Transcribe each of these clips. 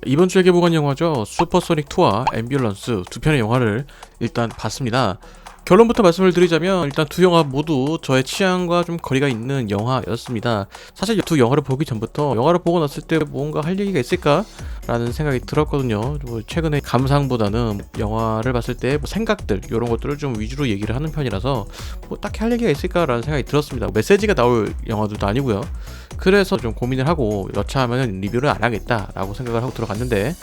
이번 주에 개봉한 영화죠. 슈퍼소닉 2와 앰뷸런스 두 편의 영화를 일단 봤습니다. 결론부터 말씀을 드리자면 일단 두 영화 모두 저의 취향과 좀 거리가 있는 영화였습니다. 사실 두 영화를 보기 전부터 영화를 보고 났을 때 뭔가 할 얘기가 있을까? 라는 생각이 들었거든요. 최근에 감상보다는 영화를 봤을 때 생각들 이런 것들을 좀 위주로 얘기를 하는 편이라서 딱히 할 얘기가 있을까라는 생각이 들었습니다. 메시지가 나올 영화도 아니고요. 그래서 좀 고민을 하고 여차하면 리뷰를 안 하겠다라고 생각을 하고 들어갔는데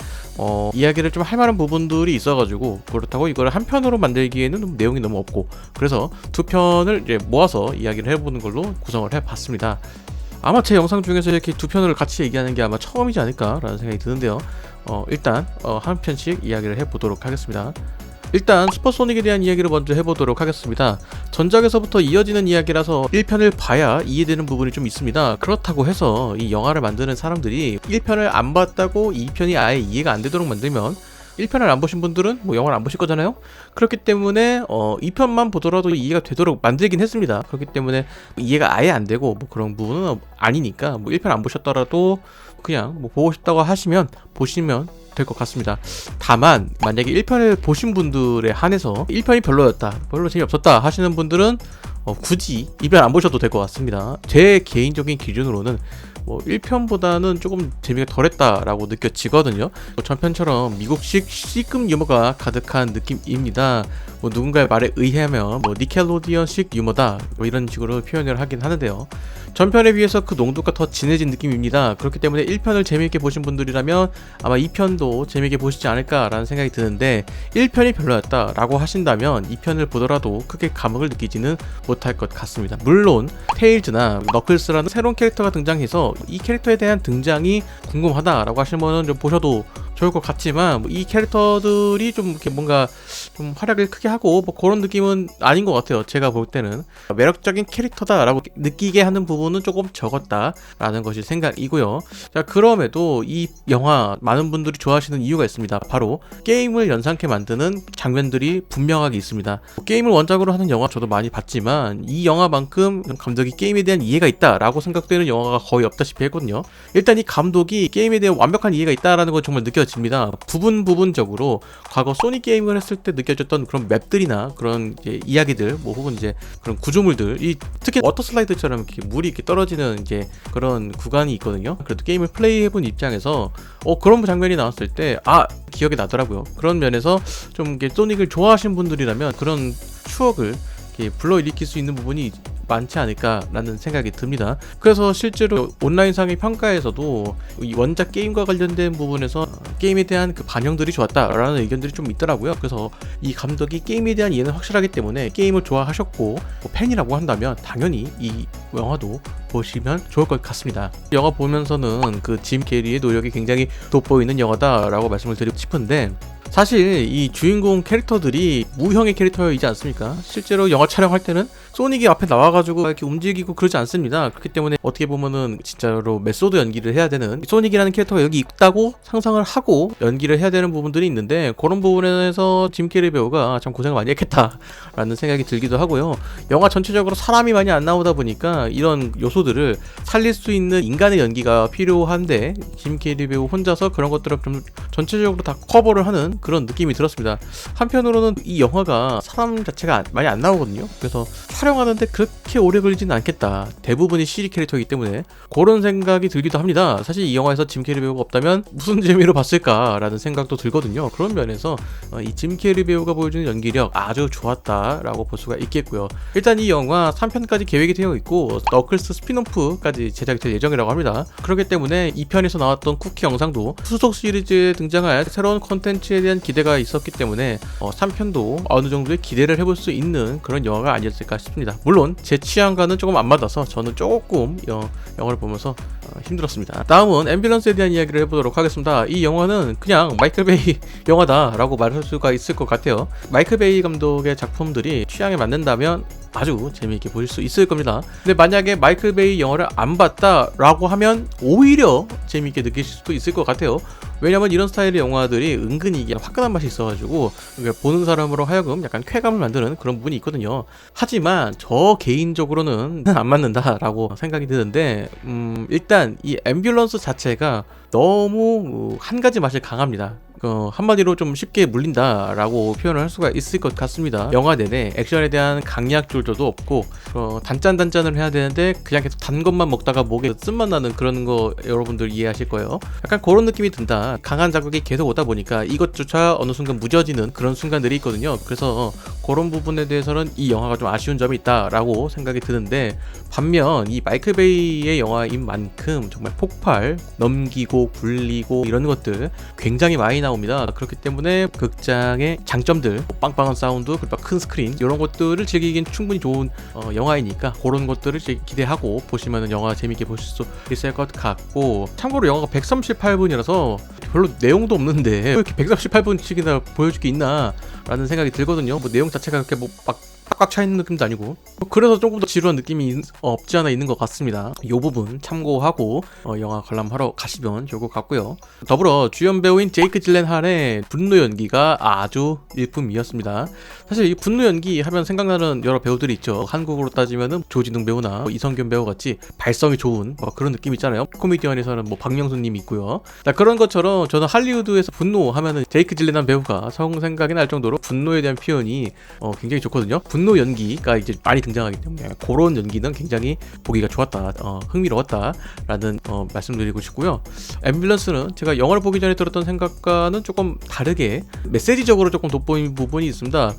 이야기를 좀 할 만한 부분들이 있어가지고 그렇다고 이걸 한 편으로 만들기에는 내용이 너무 없고 그래서 두 편을 이제 모아서 이야기를 해보는 걸로 구성을 해봤습니다. 아마 제 영상 중에서 이렇게 두 편을 같이 얘기하는 게 아마 처음이지 않을까라는 생각이 드는데요. 일단 한 편씩 이야기를 해보도록 하겠습니다. 일단 슈퍼소닉에 대한 이야기를 먼저 해보도록 하겠습니다. 전작에서부터 이어지는 이야기라서 1편을 봐야 이해되는 부분이 좀 있습니다. 그렇다고 해서 이 영화를 만드는 사람들이 1편을 안 봤다고 2편이 아예 이해가 안 되도록 만들면 1편을 안 보신 분들은 영화를 안 보실 거잖아요. 그렇기 때문에 2편만 보더라도 이해가 되도록 만들긴 했습니다. 그렇기 때문에 이해가 아예 안 되고 그런 부분은 아니니까 1편 안 보셨더라도 그냥 보고 싶다고 하시면 보시면 될 것 같습니다. 다만 만약에 1편을 보신 분들에 한해서 1편이 별로였다, 별로 재미없었다 하시는 분들은 굳이 2편 안 보셔도 될 것 같습니다. 제 개인적인 기준으로는 1편보다는 조금 재미가 덜했다라고 느껴지거든요. 전편처럼 미국식 C급 유머가 가득한 느낌입니다. 누군가의 말에 의하면 니켈로디언식 유머다 이런 식으로 표현을 하긴 하는데요. 전편에 비해서 그 농도가 더 진해진 느낌입니다. 그렇기 때문에 1편을 재미있게 보신 분들이라면 아마 2편도 재미있게 보시지 않을까라는 생각이 드는데 1편이 별로였다라고 하신다면 2편을 보더라도 크게 감흥을 느끼지는 못할 것 같습니다. 물론 테일즈나 너클스라는 새로운 캐릭터가 등장해서 이 캐릭터에 대한 등장이 궁금하다라고 하시는 분은 좀 보셔도 좋을 것 같지만 이 캐릭터들이 좀 이렇게 뭔가 좀 활약을 크게 하고 그런 느낌은 아닌 것 같아요. 제가 볼 때는 매력적인 캐릭터다라고 느끼게 하는 부분은 조금 적었다라는 것이 생각이고요. 자, 그럼에도 이 영화 많은 분들이 좋아하시는 이유가 있습니다. 바로 게임을 연상케 만드는 장면들이 분명하게 있습니다. 게임을 원작으로 하는 영화 저도 많이 봤지만 이 영화만큼 감독이 게임에 대한 이해가 있다라고 생각되는 영화가 거의 없다시피 했거든요. 일단 이 감독이 게임에 대한 완벽한 이해가 있다라는 건 정말 느껴집니다. 부분적으로 과거 소니 게임을 했을 때 느껴졌던 그런 맵들이나 그런 이야기들 혹은 그런 구조물들, 특히 워터 슬라이드처럼 이렇게 물이 이렇게 떨어지는 그런 구간이 있거든요. 그래도 게임을 플레이해본 입장에서 그런 장면이 나왔을 때 기억이 나더라고요. 그런 면에서 좀 소닉을 좋아하시는 분들이라면 그런 추억을 불러일으킬 수 있는 부분이 많지 않을까라는 생각이 듭니다. 그래서 실제로 온라인상의 평가에서도 이 원작 게임과 관련된 부분에서 게임에 대한 그 반영들이 좋았다라는 의견들이 좀 있더라고요. 그래서 이 감독이 게임에 대한 이해는 확실하기 때문에 게임을 좋아하셨고 팬이라고 한다면 당연히 이 영화도 보시면 좋을 것 같습니다. 영화 보면서는 그 짐 캐리의 노력이 굉장히 돋보이는 영화다라고 말씀을 드리고 싶은데 사실 이 주인공 캐릭터들이 무형의 캐릭터이지 않습니까? 실제로 영화 촬영할 때는 소닉이 앞에 나와가지고 이렇게 움직이고 그러지 않습니다. 그렇기 때문에 어떻게 보면은 진짜로 메소드 연기를 해야 되는 소닉이라는 캐릭터가 여기 있다고 상상을 하고 연기를 해야 되는 부분들이 있는데 그런 부분에서 짐 캐리 배우가 참 고생을 많이 했겠다라는 생각이 들기도 하고요. 영화 전체적으로 사람이 많이 안 나오다 보니까 이런 요소들을 살릴 수 있는 인간의 연기가 필요한데 짐 캐리 배우 혼자서 그런 것들을 좀 전체적으로 다 커버를 하는 그런 느낌이 들었습니다. 한편으로는 이 영화가 사람 자체가 많이 안 나오거든요. 그래서 촬영하는데 그렇게 오래 걸리지는 않겠다. 대부분이 CG 캐릭터이기 때문에 그런 생각이 들기도 합니다. 사실 이 영화에서 짐 캐리 배우가 없다면 무슨 재미로 봤을까라는 생각도 들거든요. 그런 면에서 이 짐 캐리 배우가 보여주는 연기력 아주 좋았다라고 볼 수가 있겠고요. 일단 이 영화 3편까지 계획이 되어 있고 너클스 스피노프까지 제작이 될 예정이라고 합니다. 그렇기 때문에 2편에서 나왔던 쿠키 영상도 후속 시리즈에 등장할 새로운 콘텐츠에 대한 기대가 있었기 때문에 3편도 어느 정도의 기대를 해볼 수 있는 그런 영화가 아니었을까 싶습니다. 물론 제 취향과는 조금 안 맞아서 저는 조금 영화를 보면서 힘들었습니다. 다음은 앰뷸런스에 대한 이야기를 해보도록 하겠습니다. 이 영화는 그냥 마이클 베이 영화다라고 말할 수가 있을 것 같아요. 마이클 베이 감독의 작품들이 취향에 맞는다면 아주 재미있게 보실 수 있을 겁니다. 근데 만약에 마이클 베이 영화를 안 봤다라고 하면 오히려 재미있게 느끼실 수도 있을 것 같아요. 왜냐면 이런 스타일의 영화들이 은근히 이게 화끈한 맛이 있어가지고 그러니까 보는 사람으로 하여금 약간 쾌감을 만드는 그런 부분이 있거든요. 하지만 저 개인적으로는 안 맞는다라고 생각이 드는데 일단 이 앰뷸런스 자체가 너무 한 가지 맛이 강합니다. 한마디로 좀 쉽게 물린다라고 표현을 할 수가 있을 것 같습니다. 영화 내내 액션에 대한 강약 조절도 없고 단짠단짠을 해야 되는데 그냥 계속 단 것만 먹다가 목에 쓴맛 나는 그런 거 여러분들 이해하실 거예요. 약간 그런 느낌이 든다. 강한 자극이 계속 오다 보니까 이것조차 어느 순간 무뎌지는 그런 순간들이 있거든요. 그래서 그런 부분에 대해서는 이 영화가 좀 아쉬운 점이 있다라고 생각이 드는데, 반면 이 마이클 베이의 영화인 만큼 정말 폭발, 넘기고 굴리고 이런 것들 굉장히 많이 나옵니다. 그렇기 때문에 극장의 장점들, 빵빵한 사운드, 그리고 큰 스크린 이런 것들을 즐기기엔 충분히 좋은 영화이니까 그런 것들을 기대하고 보시면 영화 재밌게 보실 수 있을 것 같고, 참고로 영화가 138분이라서 별로 내용도 없는데 왜 이렇게 138분씩이나 보여줄 게 있나 라는 생각이 들거든요. 뭐 내용 자체가 그렇게 뭐 막 꽉 차있는 느낌도 아니고, 그래서 조금 더 지루한 느낌이 없지 않아 있는 것 같습니다. 이 부분 참고하고 영화 관람하러 가시면 좋을 것 같고요. 더불어 주연 배우인 제이크 질렌할의 분노 연기가 아주 일품이었습니다. 사실 이 분노 연기 하면 생각나는 여러 배우들이 있죠. 한국으로 따지면은 조진웅 배우나 이성균 배우 같이 발성이 좋은 그런 느낌 있잖아요. 코미디언에서는 뭐 박명수님 있고요. 그런 것처럼 저는 할리우드에서 분노 하면은 제이크 질렌할 배우가 생각이 날 정도로 분노에 대한 표현이 굉장히 좋거든요. 분노 연기가 이제 많이 등장하기 때문에 그런 연기는 굉장히 보기가 좋았다, 흥미로웠다 라는 말씀드리고 싶고요. 앰뷸런스는 제가 영화를 보기 전에 들었던 생각과는 조금 다르게 메시지적으로 조금 돋보인 부분이 있습니다.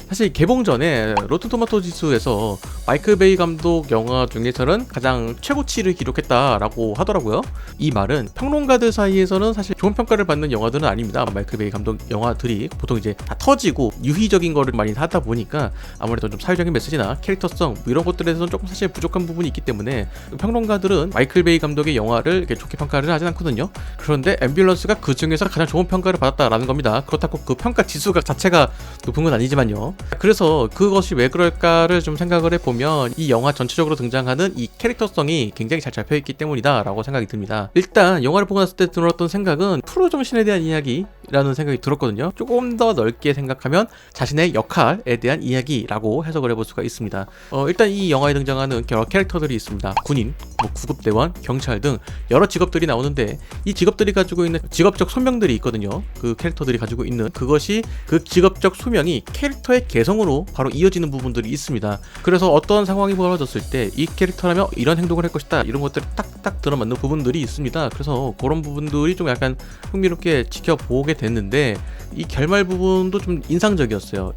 사실 개봉 전에 로튼 토마토 지수에서 마이클 베이 감독 영화 중에서는 가장 최고치를 기록했다라고 하더라고요. 이 말은 평론가들 사이에서는 사실 좋은 평가를 받는 영화들은 아닙니다. 마이클 베이 감독 영화들이 보통 이제 다 터지고 유희적인 거를 많이 하다 보니까 아무래도 좀 사회적인 메시지나 캐릭터성 이런 것들에서는 조금 사실 부족한 부분이 있기 때문에 평론가들은 마이클 베이 감독의 영화를 이렇게 좋게 평가를 하진 않거든요. 그런데 앰뷸런스가 그 중에서 가장 좋은 평가를 받았다라는 겁니다. 그렇다고 그 평가 지수가 자체가 높은 건 아니지만요. 그래서 그것이 왜 그럴까를 좀 생각을 해보면 이 영화 전체적으로 등장하는 이 캐릭터성이 굉장히 잘 잡혀있기 때문이다 라고 생각이 듭니다. 일단 영화를 보고 났을 때 들었던 생각은 프로 정신에 대한 이야기라는 생각이 들었거든요. 조금 더 넓게 생각하면 자신의 역할에 대한 이야기라고 해석을 해볼 수가 있습니다. 일단 이 영화에 등장하는 여러 캐릭터들이 있습니다. 군인, 구급대원, 경찰 등 여러 직업들이 나오는데 이 직업들이 가지고 있는 직업적 소명들이 있거든요. 그 캐릭터들이 가지고 있는 그것이 그 직업적 소명이 캐릭터의 개성으로 바로 이어지는 부분들이 있습니다. 그래서 어떤 상황이 벌어졌을 때 이 캐릭터라면 이런 행동을 할 것이다, 이런 것들이 딱딱 들어맞는 부분들이 있습니다. 그래서 그런 부분들이 좀 약간 흥미롭게 지켜보게 됐는데, 이 결말 부분도 좀 인상적이었어요.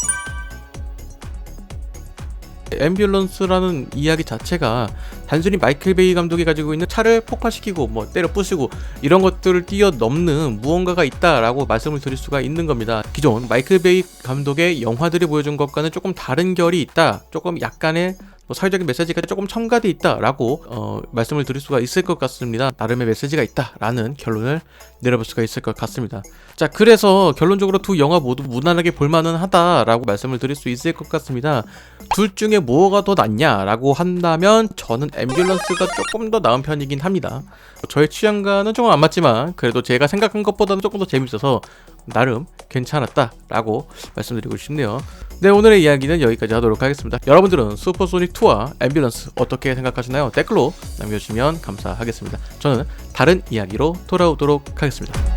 앰뷸런스라는 이야기 자체가 단순히 마이클 베이 감독이 가지고 있는 차를 폭발시키고 뭐 때려 부수고 이런 것들을 뛰어넘는 무언가가 있다라고 말씀을 드릴 수가 있는 겁니다. 기존 마이클 베이 감독의 영화들이 보여준 것과는 조금 다른 결이 있다, 조금 약간의 사회적인 메시지가 조금 첨가돼 있다라고 말씀을 드릴 수가 있을 것 같습니다. 나름의 메시지가 있다라는 결론을 내려볼 수가 있을 것 같습니다. 자, 그래서 결론적으로 두 영화 모두 무난하게 볼만은 하다라고 말씀을 드릴 수 있을 것 같습니다. 둘 중에 뭐가 더 낫냐라고 한다면 저는 앰뷸런스가 조금 더 나은 편이긴 합니다. 저의 취향과는 조금 안 맞지만 그래도 제가 생각한 것보다는 조금 더 재밌어서 나름 괜찮았다라고 말씀드리고 싶네요. 네, 오늘의 이야기는 여기까지 하도록 하겠습니다. 여러분들은 슈퍼소닉2와 앰뷸런스 어떻게 생각하시나요? 댓글로 남겨주시면 감사하겠습니다. 저는 다른 이야기로 돌아오도록 하겠습니다.